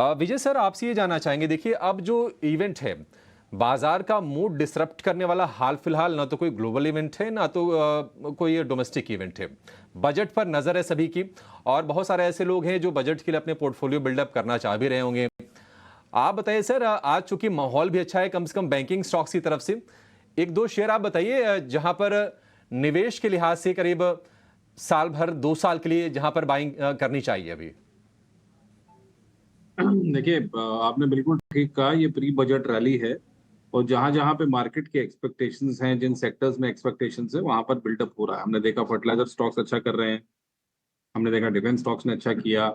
विजय sir, आपसे ये जानना चाहेंगे, देखिए अब जो इवेंट है, बाजार का मूड डिसरप्ट करने वाला हाल फिलहाल ना तो कोई ग्लोबल इवेंट है ना तो कोई डोमेस्टिक इवेंट है। बजट पर नजर है सभी की और बहुत सारे ऐसे लोग हैं जो बजट के लिए अपने पोर्टफोलियो बिल्डअप करना चाह भी रहे होंगे। आप बताइए सर, आज चूंकि माहौल भी अच्छा है कम से कम बैंकिंग स्टॉक्स की तरफ से, एक दो शेयर आप बताइए जहां पर निवेश के लिहाज से करीब साल भर 2 साल के लिए जहां पर बाइंग करनी चाहिए अभी। देखिए, आपने बिल्कुल ठीक कहा। ये प्री बजट रैली है और जहां जहां पे मार्केट के एक्सपेक्टेशंस हैं, जिन सेक्टर्स में एक्सपेक्टेशंस है, वहां पर बिल्डअप हो रहा है। हमने देखा फर्टिलाइजर स्टॉक्स अच्छा कर रहे हैं, हमने देखा डिफेंस स्टॉक्स ने अच्छा किया,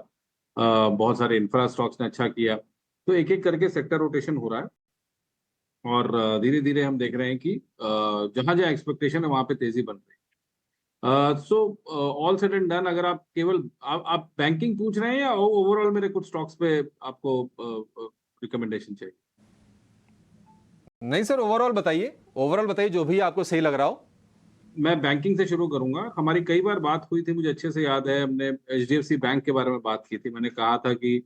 बहुत सारे इंफ्रा स्टॉक्स ने अच्छा किया। तो एक एक करके सेक्टर रोटेशन हो रहा है और धीरे धीरे हम देख रहे हैं कि जहां जहां एक्सपेक्टेशन है वहां पे तेजी बन रही है। So all said and done, अगर आप केवल आप बैंकिंग पूछ रहे हैं या ओवरऑल मेरे कुछ स्टॉक्स पे आपको रिकमेंडेशन चाहिए? नहीं सर, ओवरऑल बताइए, ओवरऑल बताइए जो भी आपको सही लग रहा हो। मैं बैंकिंग से शुरू करूंगा। हमारी कई बार बात हुई थी, मुझे अच्छे से याद है। हमने एचडीएफसी बैंक के बारे में बात की थी। मैंने कहा था कि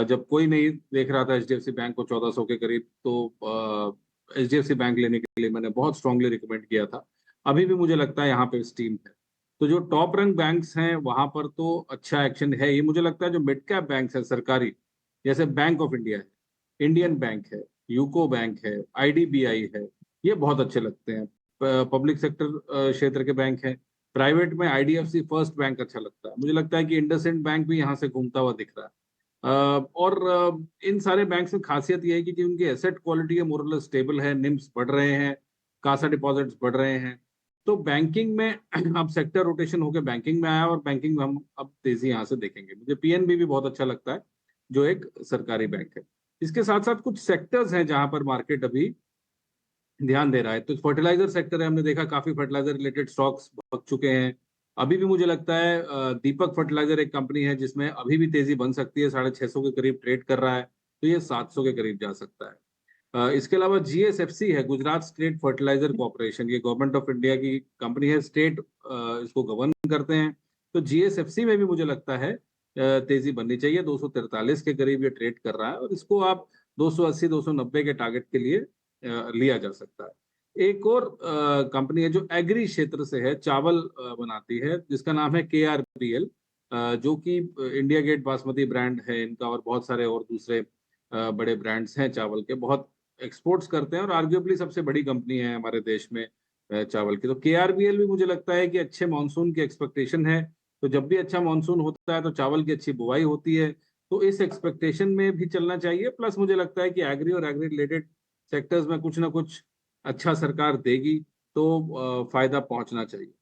जब कोई नहीं देख रहा था एचडीएफसी बैंक को 1400 के करीब, तो एचडीएफसी बैंक लेने के लिए मैंने बहुत स्ट्रांगली रिकमेंड किया था। अभी भी मुझे लगता है यहाँ पे स्टीम है। तो जो टॉप रैंक बैंक्स हैं वहां पर तो अच्छा एक्शन है ही। मुझे लगता है जो मिड कैप बैंक्स हैं सरकारी, जैसे बैंक ऑफ इंडिया है, इंडियन बैंक है, यूको बैंक है, आईडीबीआई है, ये बहुत अच्छे लगते हैं। पब्लिक सेक्टर क्षेत्र के बैंक हैं। प्राइवेट में आईडीएफसी फर्स्ट बैंक अच्छा लगता है। मुझे लगता है कि इंडसइंड बैंक भी यहाँ से घूमता हुआ दिख रहा है। इन सारे बैंक्स में खासियत यह है कि उनकी एसेट क्वालिटी है मोरलेस स्टेबल है, निम्स बढ़ रहे हैं, कासा डिपॉजिट्स बढ़ रहे हैं। तो बैंकिंग में अब सेक्टर रोटेशन होकर बैंकिंग में आया और बैंकिंग में हम अब तेजी यहाँ से देखेंगे। मुझे पीएनबी भी बहुत अच्छा लगता है, जो एक सरकारी बैंक है। इसके साथ साथ कुछ सेक्टर्स हैं जहां पर मार्केट अभी ध्यान दे रहा है। तो फर्टिलाइजर सेक्टर है, हमने देखा काफी फर्टिलाइजर रिलेटेड स्टॉक्स भाग चुके हैं। अभी भी मुझे लगता है दीपक फर्टिलाइजर एक कंपनी है जिसमें अभी भी तेजी बन सकती है, 650 के करीब ट्रेड कर रहा है, तो ये 700 के करीब जा सकता है। इसके अलावा जीएसएफसी है, गुजरात स्टेट फर्टिलाइजर कॉर्पोरेशन, ये गवर्नमेंट ऑफ इंडिया की कंपनी है, स्टेट इसको गवर्न करते हैं। तो जीएसएफसी में भी मुझे लगता है तेजी बननी चाहिए। 243 के करीब ये ट्रेड कर रहा है और इसको आप 280 290 के टारगेट के लिए लिया जा सकता है। एक और कंपनी है जो एग्री क्षेत्र से है, चावल बनाती है, जिसका नाम है केआरबीएल, जो कि इंडिया गेट बासमती ब्रांड है इनका, और बहुत सारे और दूसरे बड़े ब्रांड्स हैं चावल के, बहुत एक्सपोर्ट्स करते हैं और आर्ग्युएबली सबसे बड़ी कंपनी है हमारे देश में चावल की। तो केआरबीएल भी मुझे लगता है कि अच्छे मानसून की एक्सपेक्टेशन है। तो जब भी अच्छा मानसून होता है तो चावल की अच्छी बुवाई होती है, तो इस एक्सपेक्टेशन में भी चलना चाहिए। प्लस मुझे लगता है कि एग्री और एग्री रिलेटेड सेक्टर्स में कुछ ना कुछ अच्छा सरकार देगी, तो फायदा पहुंचना चाहिए।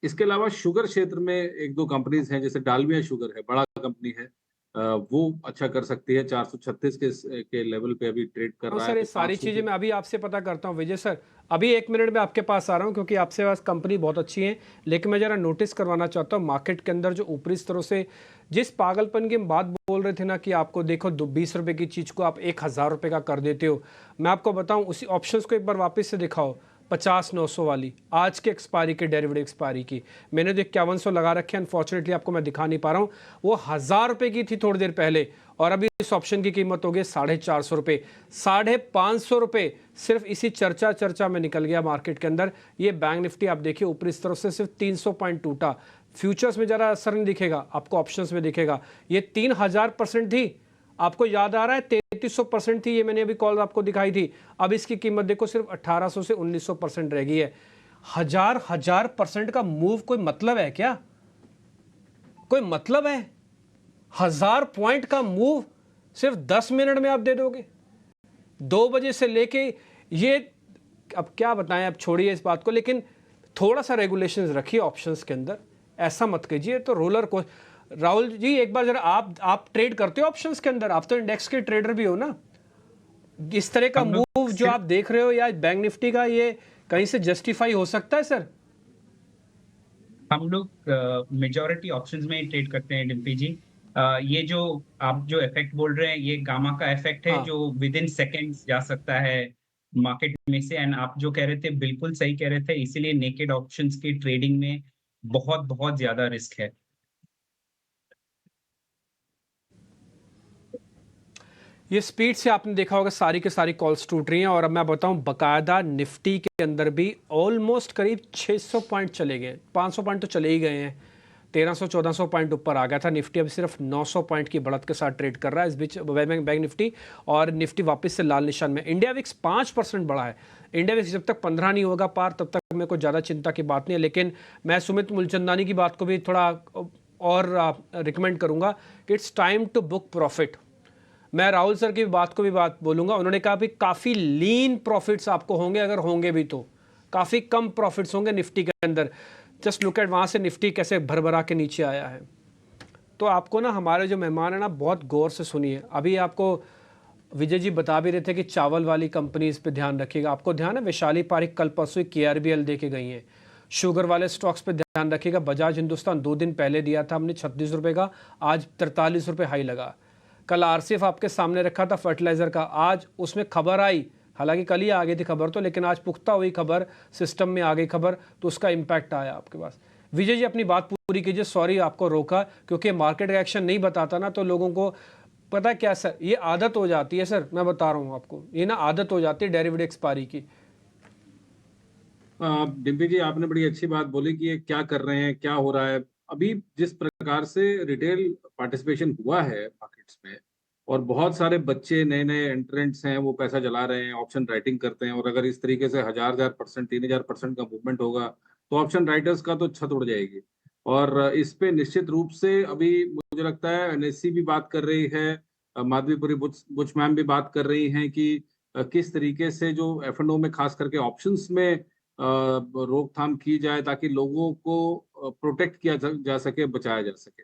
इसके अलावा शुगर क्षेत्र में एक दो कंपनीज हैं, जैसे डालमिया शुगर है, बड़ा कंपनी है, वो अच्छा कर सकती है। 436 के लेवल पे अभी ट्रेड कर हाँ रहा है, सर, ये तो सारी 500 चीज़ें के। मैं अभी आपसे पता करता हूँ विजय सर। अभी 1 मिनट में आपके पास आ रहा हूँ क्योंकि आपसे पास कंपनी बहुत अच्छी है। लेकिन मैं ज़रा नोटिस करवाना चाहता हूँ मार्केट के अंदर जो ऊपरी स्तरों से जिस पागलपन की हम बात बोल रहे थे ना कि आपको देखो 20 रुपये की चीज़ को आप 1000 रुपये का कर देते हो। मैं आपको बताऊँ उसी ऑप्शंस को एक बार वापस से दिखाओ। 50-900 वाली आज के एक्सपायरी के डेरिवेटिव एक्सपायरी की मैंने जो 5100 लगा रखे हैं, अनफॉर्चुनेटली आपको मैं दिखा नहीं पा रहा हूँ। वो 1000 रुपये की थी थोड़ी देर पहले और अभी इस ऑप्शन की कीमत हो गई 450 रुपये। 550 रुपये सिर्फ इसी चर्चा में निकल गया मार्केट के अंदर। ये बैंक निफ्टी आप देखिए ऊपरी स्तर से सिर्फ 300 पॉइंट टूटा। फ्यूचर्स में जरा असर नहीं दिखेगा, आपको ऑप्शंस में दिखेगा। ये 3000% थी, आपको याद आ रहा है 3300% थी, ये मैंने अभी कॉल आपको दिखाई थी। अब इसकी कीमत देखो सिर्फ 1800 से 1900% रह गई है। हजार परसेंट का मूव कोई मतलब है क्या? कोई मतलब है? 1000 पॉइंट का मूव सिर्फ 10 मिनट में आप दे दोगे? 2 बजे से लेके ये, अब क्या बताएं, अब छोड़िए इस बात को, लेकिन थोड़ा सा रेगुलेशंस रखिए ऑप्शंस के अंदर। ऐसा मत कीजिए तो रोलर को। राहुल जी एक बार जरा आप ट्रेड करते हो ऑप्शंस के अंदर? आप तो इंडेक्स के ट्रेडर भी हो ना। इस तरह का हम लोग मूव जो आप देख रहे हो या बैंक निफ्टी का, ये कहीं से जस्टिफाई हो सकता है सर? हम लोग मेजॉरिटी ऑप्शंस में ही ट्रेड करते हैं डिम्पी जी। ये जो आप जो इफेक्ट बोल रहे हैं, ये गामा का इफेक्ट है हाँ, जो विद इन सेकेंड्स जा सकता है मार्केट में से। एंड आप जो कह रहे थे बिल्कुल सही कह रहे थे, इसीलिए नेकेड ऑप्शंस की ट्रेडिंग में बहुत बहुत ज्यादा रिस्क है। ये स्पीड से आपने देखा होगा सारी के सारी कॉल्स टूट रही हैं। और अब मैं बताऊं, बकायदा निफ्टी के अंदर भी ऑलमोस्ट करीब 600 पॉइंट चले गए, 500 पॉइंट तो चले ही गए हैं। 1300-1400 पॉइंट ऊपर आ गया था निफ्टी, अब सिर्फ 900 पॉइंट की बढ़त के साथ ट्रेड कर रहा है इस बीच बैंक निफ्टी। और निफ्टी वापस से लाल निशान में। इंडिया विक्स 5% बढ़ा है। इंडिया विक्स जब तक 15 नहीं होगा पार, तब तक मेरे को ज़्यादा चिंता की बात नहीं है। लेकिन मैं सुमित मूलचंदानी की बात को भी थोड़ा और रिकमेंड करूंगा कि it's time to book profit. मैं राहुल सर की बात को भी बात बोलूंगा, उन्होंने कहा भी काफ़ी लीन प्रॉफिट्स आपको होंगे, अगर होंगे भी तो काफ़ी कम प्रॉफिट्स होंगे निफ्टी के अंदर। जस्ट लुक एट वहाँ से निफ्टी कैसे भरभरा के नीचे आया है। तो आपको ना हमारे जो मेहमान है ना, बहुत गौर से सुनिए। अभी आपको विजय जी बता भी रहे थे कि चावल वाली कंपनीज पे ध्यान रखिएगा। आपको ध्यान है वैशाली पारिक कल परसों KRBL दे के गई हैं। शुगर वाले स्टॉक्स पे ध्यान रखिएगा। बजाज हिंदुस्तान 2 दिन पहले दिया था हमने 36 रुपये का, आज 43 रुपये हाई लगा। कल RCF आपके सामने रखा था फर्टिलाइजर का, आज उसमें खबर आई, हालांकि कल ही आ गई थी खबर तो, लेकिन आज पुख्ता हुई खबर, सिस्टम में आ गई खबर, तो उसका इम्पैक्ट आया आपके पास। विजय जी अपनी बात पूरी कीजिए। सॉरी आपको रोका, क्योंकि मार्केट रिएक्शन नहीं बताता ना तो लोगों को पता क्या सर, ये आदत हो जाती है सर, मैं बता रहा हूँ आपको, ये ना आदत हो जाती है डेरिवेटिव एक्सपायरी की। डिम्पी जी, आपने बड़ी अच्छी बात बोली कि ये क्या कर रहे हैं, क्या हो रहा है। अभी जिस प्रकार से रिटेल पार्टिसिपेशन हुआ है मार्केट्स में, और बहुत सारे बच्चे नए नए एंट्रेंट्स हैं, वो पैसा जला रहे हैं, ऑप्शन राइटिंग करते हैं, और अगर इस तरीके से 1000% 3000% का मूवमेंट होगा तो ऑप्शन राइटर्स का तो छत उड़ जाएगी। और इस पे निश्चित रूप से अभी मुझे लगता है NSE भी बात कर रही है, माधवीपुरी बुच मैम भी बात कर रही हैं कि किस तरीके से जो F&O में खास करके ऑप्शंस में रोकथाम की जाए, ताकि लोगों को प्रोटेक्ट किया जा सके, बचाया जा सके।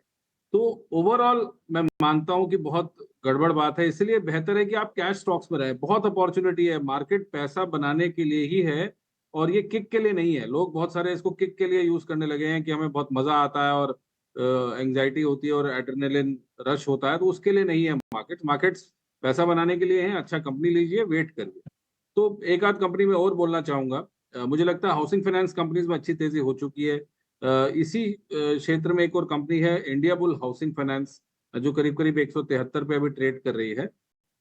तो ओवरऑल मैं मानता हूं कि बहुत गड़बड़ बात है, इसलिए बेहतर है कि आप कैश स्टॉक्स में रहें। बहुत अपॉर्चुनिटी है, मार्केट पैसा बनाने के लिए ही है, और ये किक के लिए नहीं है। लोग बहुत सारे इसको किक के लिए यूज करने लगे हैं कि हमें बहुत मजा आता है और एंग्जाइटी होती है और एड्रेनलिन रश होता है, तो उसके लिए नहीं है मार्केट्स पैसा बनाने के लिए है। अच्छा कंपनी लीजिए, वेट करिए। तो एक आध कंपनी में और बोलना चाहूंगा। मुझे लगता है हाउसिंग फाइनेंस कंपनीज में अच्छी तेजी हो चुकी है। इसी क्षेत्र में एक और कंपनी है इंडिया बुल हाउसिंग फाइनेंस, जो करीब करीब 173 पे अभी ट्रेड कर रही है।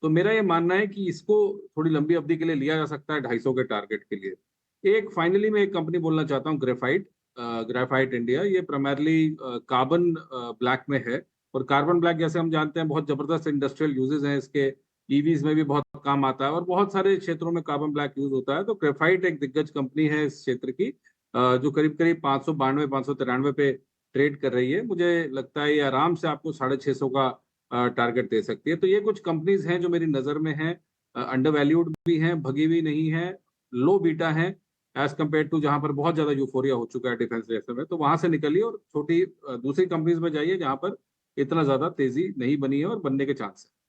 तो मेरा ये मानना है कि इसको थोड़ी लंबी अवधि के लिए लिया जा सकता है 250 के टारगेट के लिए। एक फाइनली मैं एक कंपनी बोलना चाहता हूँ, ग्रेफाइट इंडिया। ये प्राइमरली कार्बन ब्लैक में है, और कार्बन ब्लैक जैसे हम जानते हैं बहुत जबरदस्त इंडस्ट्रियल यूजेस हैं इसके, ईवीज में भी बहुत काम आता है, और बहुत सारे क्षेत्रों में कार्बन ब्लैक यूज होता है। तो ग्रेफाइट एक दिग्गज कंपनी है इस क्षेत्र की, जो करीब करीब 592-593 पे ट्रेड कर रही है। मुझे लगता है ये आराम से आपको 650 का टारगेट दे सकती है। तो ये कुछ कंपनीज हैं जो मेरी नजर में हैं, अंडर वैल्यूड भी हैं, भगी हुई नहीं है, लो बीटा है एज कम्पेयर टू जहां पर बहुत ज्यादा यूफोरिया हो चुका है डिफेंस जैसे में। तो वहां से निकलिए और छोटी दूसरी कंपनीज में जाइए जहां पर इतना ज्यादा तेजी नहीं बनी है और बनने के चांस है।